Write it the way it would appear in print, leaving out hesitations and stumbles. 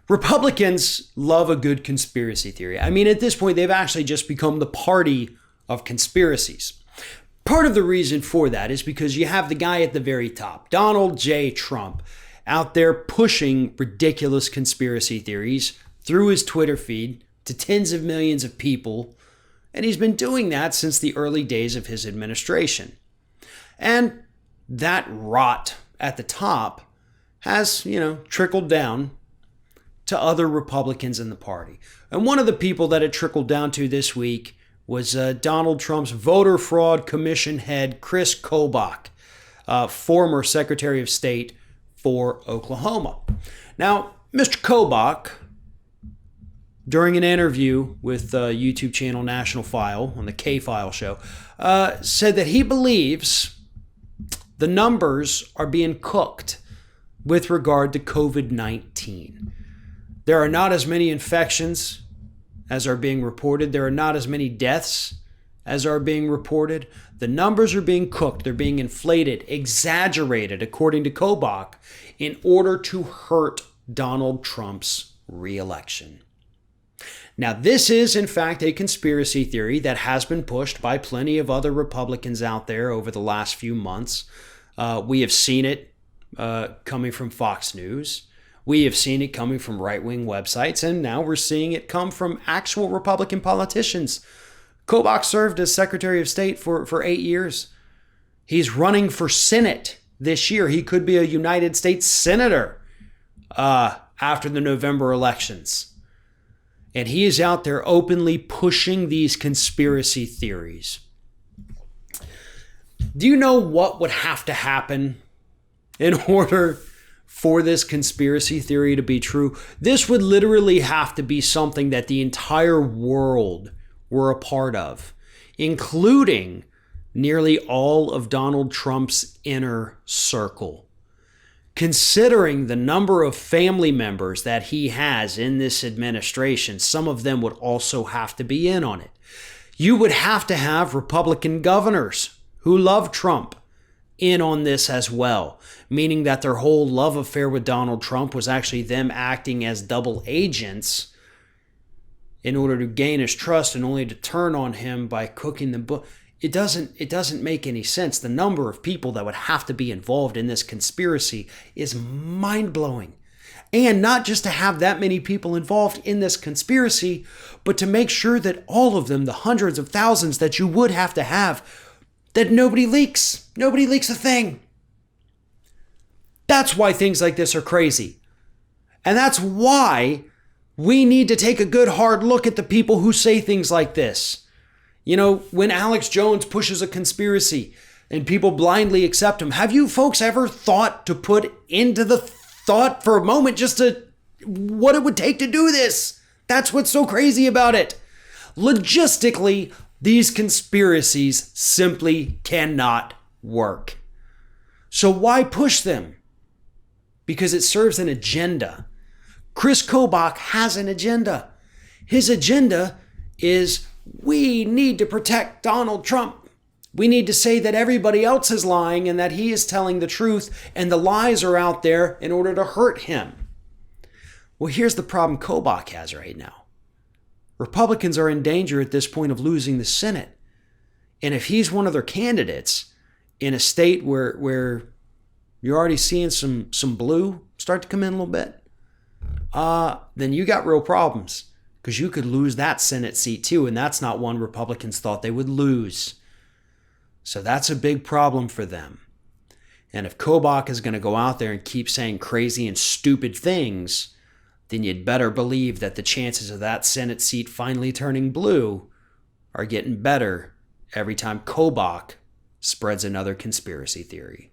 Republicans love a good conspiracy theory. I mean, at this point, they've actually just become the party of conspiracies. Part of the reason for that is because you have the guy at the very top, Donald J. Trump, out there pushing ridiculous conspiracy theories through his Twitter feed to tens of millions of people. And he's been doing that since the early days of his administration. And that rot at the top has, trickled down to other Republicans in the party. And one of the people that it trickled down to this week was Donald Trump's voter fraud commission head, Chris Kobach, former Secretary of State for Oklahoma. Now, Mr. Kobach, during an interview with YouTube channel National File on the K-File show, said that he believes the numbers are being cooked with regard to COVID-19. There are not as many infections as are being reported. There are not as many deaths as are being reported. The numbers are being cooked. They're being inflated, exaggerated, according to Kobach, in order to hurt Donald Trump's re-election. Now, this is, in fact, a conspiracy theory that has been pushed by plenty of other Republicans out there over the last few months. We have seen it coming from Fox News. We have seen it coming from right-wing websites, and now we're seeing it come from actual Republican politicians. Kobach served as Secretary of State for 8 years. He's running for Senate this year. He could be a United States Senator after the November elections. And he is out there openly pushing these conspiracy theories. Do you know what would have to happen in order for this conspiracy theory to be true? This would literally have to be something that the entire world were a part of, including nearly all of Donald Trump's inner circle. Considering the number of family members that he has in this administration, some of them would also have to be in on it. You would have to have Republican governors who love Trump in on this as well, meaning that their whole love affair with Donald Trump was actually them acting as double agents in order to gain his trust and only to turn on him by cooking the book. It doesn't make any sense. The number of people that would have to be involved in this conspiracy is mind-blowing. And not just to have that many people involved in this conspiracy, but to make sure that all of them, the hundreds of thousands that you would have to have, that nobody leaks. Nobody leaks a thing. That's why things like this are crazy. And that's why we need to take a good hard look at the people who say things like this. When Alex Jones pushes a conspiracy and people blindly accept him, have you folks ever thought to put into the thought for a moment just what it would take to do this? That's what's so crazy about it. Logistically, these conspiracies simply cannot work. So why push them? Because it serves an agenda. Chris Kobach has an agenda. His agenda is, we need to protect Donald Trump. We need to say that everybody else is lying and that he is telling the truth and the lies are out there in order to hurt him. Well, here's the problem Kobach has right now. Republicans are in danger at this point of losing the Senate. And if he's one of their candidates in a state where you're already seeing some blue start to come in a little bit, then you got real problems. Because you could lose that Senate seat too, and that's not one Republicans thought they would lose. So that's a big problem for them. And if Kobach is going to go out there and keep saying crazy and stupid things, then you'd better believe that the chances of that Senate seat finally turning blue are getting better every time Kobach spreads another conspiracy theory.